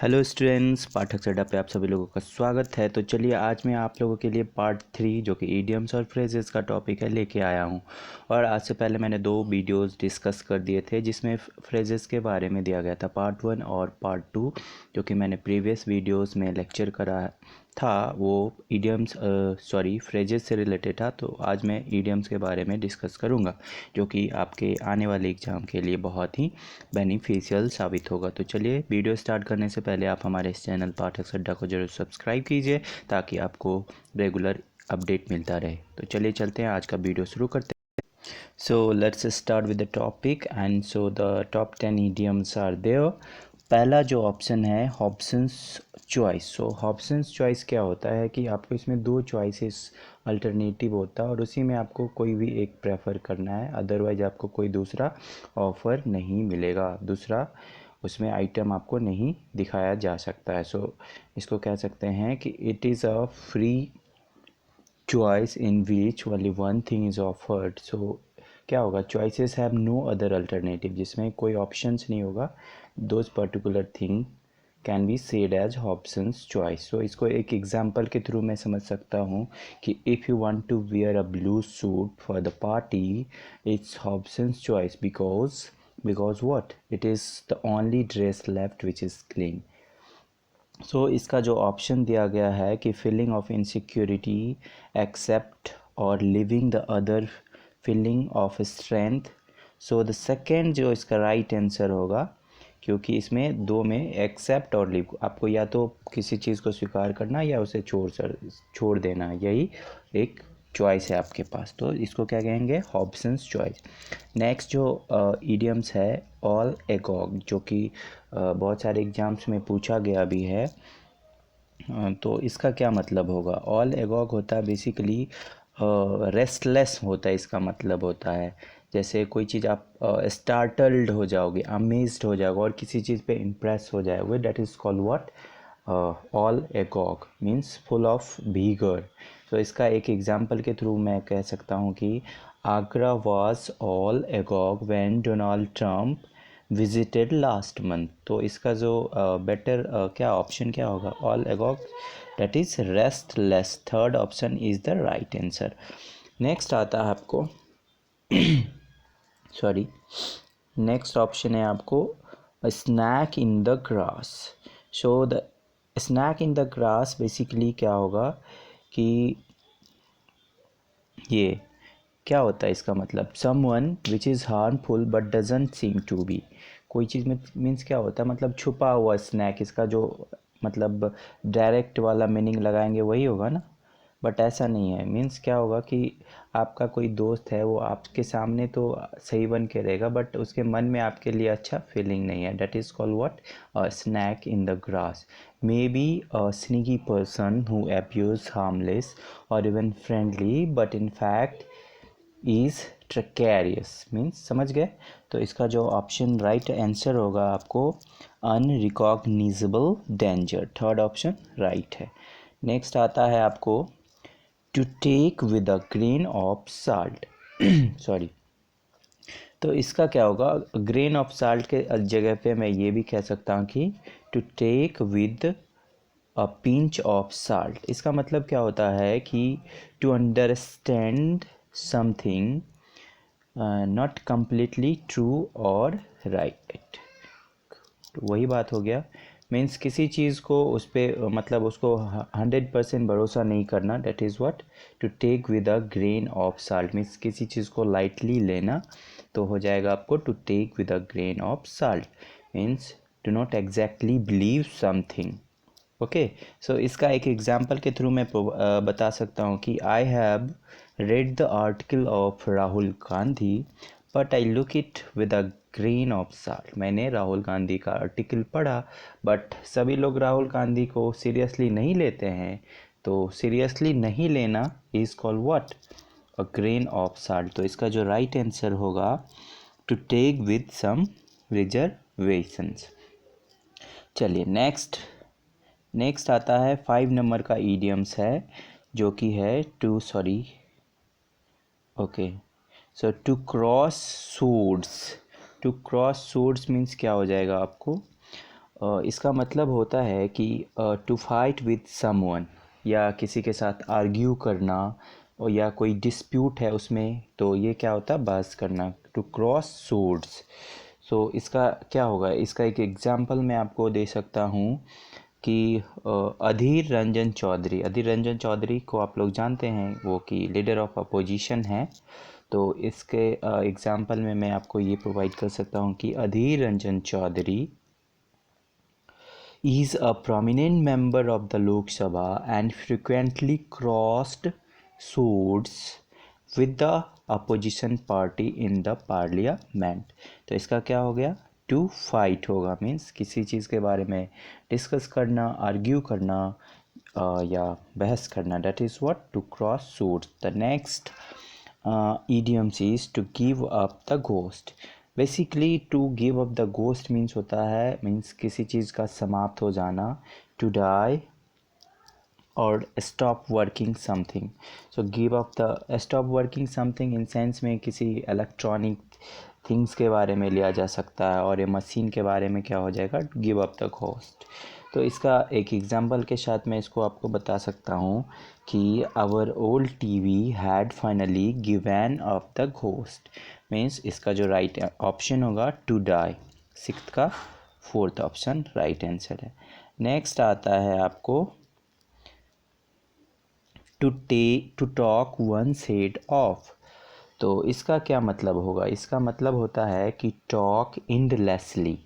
Hello students, पाठक चड्डा पे आप सभी लोगों का स्वागत है। तो चलिए आज मैं आप लोगों के लिए पार्ट 3 जो कि ईडियम्स और फ्रेजेस का टॉपिक है लेके आया हूँ। और आज से पहले मैंने 2 वीडियोस डिस्कस कर दिए थे जिसमें फ्रेजेस के बारे में दिया गया था, पार्ट 1 और पार्ट 2, जो कि मैंने प्रीवियस वीडियोस में लेक्चर करा था। वो ईडियम्स फ्रेजेस से रिलेटेड था। तो आज मैं ईडियम्स के बारे में डिस्कस करूँगा जो कि आपके आने वाले एग्ज़ाम के लिए बहुत ही बेनिफिशियल साबित होगा। तो चलिए वीडियो स्टार्ट करने से पहले आप हमारे इस चैनल पाठक चड्डा को जरूर सब्सक्राइब कीजिए ताकि आपको रेगुलर अपडेट मिलता रहे। तो चलिए चलते हैं, आज का वीडियो शुरू करते हैं। So let's start with the topic and so the top 10 idioms are there. पहला जो ऑप्शन है Hobson's choice. So Hobson's choice क्या होता है कि आपको इसमें 2 चॉइसेस अल्टरनेटिव होता है और उसी में आपको कोई भी एक प्रेफर करना है, अदरवाइज आपको कोई दूसरा ऑफ़र नहीं मिलेगा, दूसरा उसमें आइटम आपको नहीं दिखाया जा सकता है। सो इसको कह सकते हैं कि it is a free choice in which only one thing is offered. So क्या होगा, choices have no other alternative, जिसमें कोई ऑप्शंस नहीं होगा, those particular thing can be said as Hobson's choice. So इसको एक एग्जांपल के थ्रू मैं समझ सकता हूँ कि if you want to wear a blue suit for the party, it's Hobson's choice because what, it is the only dress left which is clean. सो इसका जो ऑप्शन दिया गया है कि फीलिंग ऑफ इनसिक्योरिटी एक्सेप्ट और living the other feeling of strength. So the second जो इसका right answer होगा, क्योंकि इसमें 2 में एक्सेप्ट और लिव, आपको या तो किसी चीज़ को स्वीकार करना या उसे छोड़ देना, यही एक चॉइस है आपके पास। तो इसको क्या कहेंगे, हॉब्सन्स चॉइस। नेक्स्ट जो ईडियम्स है ऑल एगॉग, जो कि बहुत सारे एग्जाम्स में पूछा गया भी है। तो इसका क्या मतलब होगा, ऑल एगॉग होता है बेसिकली रेस्टलेस होता है, इसका मतलब होता है जैसे कोई चीज़ आप स्टार्टल्ड हो जाओगे, अमेज्ड हो जाओगे और किसी चीज़ पे इम्प्रेस हो जाओगे, that is called what, all agog means full of vigor। तो इसका एक एग्जांपल के थ्रू मैं कह सकता हूँ कि Agra was all agog when Donald Trump visited last month. तो इसका जो बेटर क्या ऑप्शन क्या होगा, all agog, that is restless. Third option is the right answer. Next आता है आपको सॉरी नेक्स्ट ऑप्शन है आपको snake in the grass. So the snake in the grass basically क्या होगा कि ये क्या होता है, इसका मतलब someone which is harmful but doesn't seem to be. कोई चीज़ में मीन्स क्या होता है, मतलब छुपा हुआ स्नैक, इसका जो मतलब डायरेक्ट वाला मीनिंग लगाएंगे वही होगा ना, बट ऐसा नहीं है। मीन्स क्या होगा कि आपका कोई दोस्त है, वो आपके सामने तो सही बन के रहेगा बट उसके मन में आपके लिए अच्छा फीलिंग नहीं है, that is called what, snake in the grass. Maybe a sneaky person who appears harmless or even friendly but in fact is treacherous. Means समझ गए। तो इसका जो ऑप्शन राइट आंसर होगा आपको unrecognisable danger, third option right है। Next आता है आपको to take with a grain of salt sorry. तो इसका क्या होगा, ग्रेन ऑफ साल्ट के जगह पे मैं ये भी कह सकता हूँ कि to take with a pinch of salt. इसका मतलब क्या होता है कि to understand something not completely true और राइट। वही बात हो गया, मीन्स किसी चीज़ को उस पर मतलब उसको 100% भरोसा नहीं करना, that is what, to take with a grain of salt. Means किसी चीज़ को लाइटली लेना, तो हो जाएगा आपको to take with a grain of salt. Means do not exactly believe something. Okay. So इसका एक एग्जांपल के थ्रू मैं बता सकता हूँ कि I have read the article of Rahul Gandhi but I look it with a grain of salt. मैंने राहुल गांधी का आर्टिकल पढ़ा बट सभी लोग राहुल गांधी को सीरियसली नहीं लेते हैं, तो सीरियसली नहीं लेना is called what, a grain of salt. तो इसका जो राइट आंसर होगा to take with some reservations. चलिए नेक्स्ट आता है 5 नंबर का ईडियम्स है जो कि है to sorry okay. So to cross swords. To cross swords means क्या हो जाएगा आपको, इसका मतलब होता है कि टू फाइट विद समवन, या किसी के साथ आर्ग्यू करना, और या कोई डिस्प्यूट है उसमें, तो ये क्या होता है, बहस करना। टू क्रॉस सोर्ड्स, सो इसका क्या होगा, इसका एक एग्जांपल मैं आपको दे सकता हूँ कि अधीर रंजन चौधरी को आप लोग जानते हैं, वो कि लीडर ऑफ अपोजिशन है। तो इसके एग्जांपल में मैं आपको ये प्रोवाइड कर सकता हूँ कि Adhir Ranjan Chaudhary is a prominent member of the Lok Sabha and frequently crossed swords with the opposition party in the parliament। तो इसका क्या हो गया, टू फाइट होगा, मीन्स किसी चीज़ के बारे में डिस्कस करना, आर्ग्यू करना या बहस करना, that is what to cross swords। द नेक्स्ट idioms is to give up the ghost। Basically to give up the ghost means होता है, मीन्स किसी चीज़ का समाप्त हो जाना, टू डाई और stop working something. So give up the, stop working something in sense में किसी इलेक्ट्रॉनिक थिंग्स के बारे में लिया जा सकता है, और ये मशीन के बारे में क्या हो जाएगा, गिव अप द घोस्ट। तो इसका एक एग्जांपल के साथ मैं इसको आपको बता सकता हूँ कि our old TV had finally given up the ghost, means इसका जो राइट ऑप्शन होगा टू डाई, सिक्स्थ का फोर्थ ऑप्शन राइट आंसर है। नेक्स्ट आता है आपको to talk one's head off. तो इसका क्या मतलब होगा, इसका मतलब होता है कि टॉक इंडलेसली,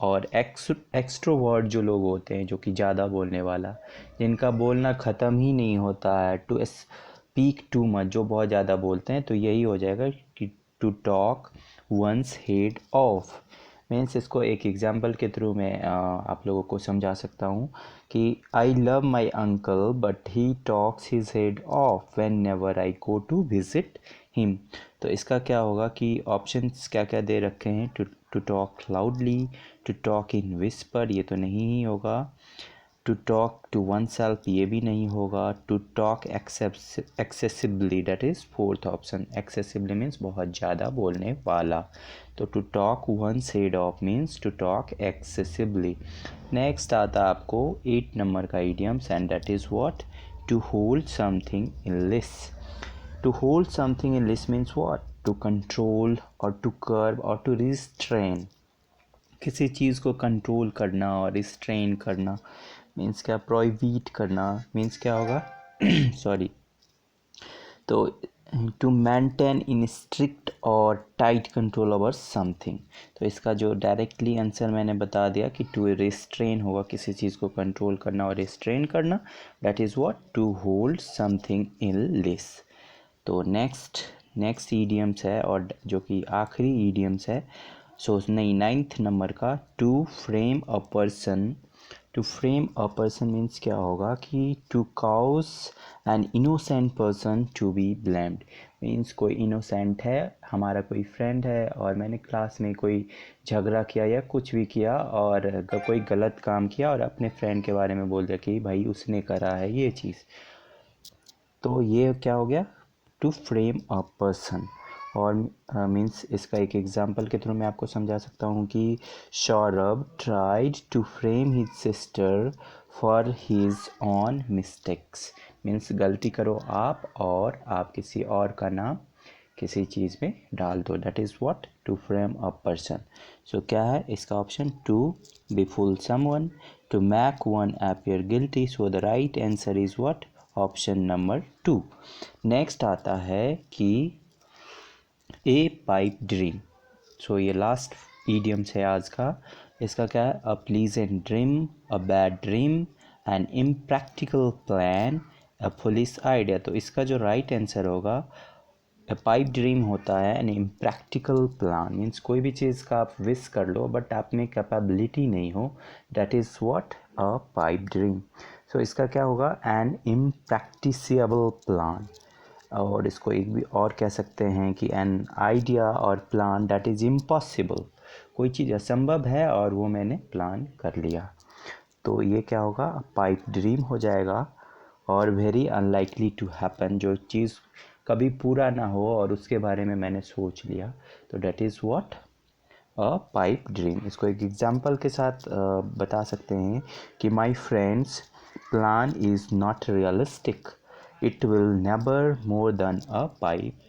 और एक्सट्रोवर्ट जो लोग होते हैं, जो कि ज़्यादा बोलने वाला, जिनका बोलना ख़त्म ही नहीं होता है, टू स्पीक टू मच, जो बहुत ज़्यादा बोलते हैं, तो यही हो जाएगा कि to talk one's head off. Means इसको एक एग्जांपल के थ्रू मैं आप लोगों को समझा सकता हूँ कि I love my uncle but he talks his head off when never I go to visit him. तो इसका क्या होगा कि ऑप्शंस क्या क्या दे रखे हैं, to talk loudly, to talk in whisper, ये तो नहीं ही होगा, to talk to oneself, ये भी नहीं होगा, to talk excessively, that is fourth option. Excessively means बहुत ज़्यादा बोलने वाला, तो to talk one's head off means to talk excessively. Next आता आपको 8 नंबर का idioms, and that is what, to hold something in leash. To hold something in leash means what, to control और to curb और to restrain. किसी चीज़ को control करना और रिस्ट्रेन करना मीन्स क्या, प्रोहिबिट करना मीन्स क्या होगा सॉरी, तो टू मेंटेन इन स्ट्रिक्ट और टाइट कंट्रोल ओवर समथिंग। तो इसका जो डायरेक्टली आंसर मैंने बता दिया कि टू रिस्ट्रेन होगा, किसी चीज़ को कंट्रोल करना और रिस्ट्रेन करना, that is what to hold something in leash. तो नेक्स्ट ईडियम्स है, और जो कि आखिरी ईडियम्स है, सो नहीं 9th नंबर का, to frame a person. To frame a person means क्या होगा कि to cause an innocent person to be blamed. Means कोई इनोसेंट है, हमारा कोई फ्रेंड है, और मैंने क्लास में कोई झगड़ा किया या कुछ भी किया और कोई गलत काम किया, और अपने फ्रेंड के बारे में बोल दिया कि भाई उसने करा है ये चीज़, तो ये क्या हो गया, टू फ्रेम अ पर्सन। और मीन्स इसका एक एग्जांपल के थ्रू मैं आपको समझा सकता हूँ कि Saurabh tried to frame his sister for his own mistakes. Means गलती करो आप, और आप किसी और का नाम किसी चीज़ में डाल दो, that is what to frame a person. So क्या है इसका option, to befool someone, to make one appear guilty. So the right answer is what, option number 2। Next आता है कि ए पाइप ड्रीम। सो ये लास्ट ईडियम्स है आज का। इसका क्या है, a pleasant dream, a bad dream, an impractical plan, a foolish idea. तो इसका जो राइट आंसर होगा, अ पाइप ड्रीम होता है एन इम्प्रैक्टिकल प्लान, मीन्स कोई भी चीज़ का आप विश कर लो बट आप में कैपेबिलिटी नहीं हो, that is what a pipe dream. So इसका क्या होगा, एन इम्प्रैक्टिसेबल प्लान। और इसको एक भी और कह सकते हैं कि एन आइडिया और प्लान दैट इज़ इम्पॉसिबल। कोई चीज़ असंभव है और वो मैंने प्लान कर लिया, तो ये क्या होगा, पाइप ड्रीम हो जाएगा। और वेरी अनलाइकली टू हैपन, जो चीज़ कभी पूरा ना हो और उसके बारे में मैंने सोच लिया, तो that is what a pipe dream. इसको एक एग्जाम्पल के साथ बता सकते हैं कि my friend's plan is not realistic, it will never more than a pipe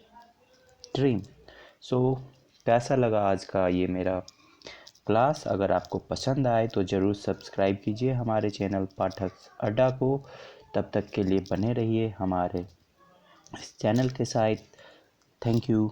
dream. So कैसा लगा आज का ये मेरा क्लास? अगर आपको पसंद आए तो ज़रूर सब्सक्राइब कीजिए हमारे चैनल पाठक अड्डा को। तब तक के लिए बने रहिए हमारे इस चैनल के साथ। Thank you.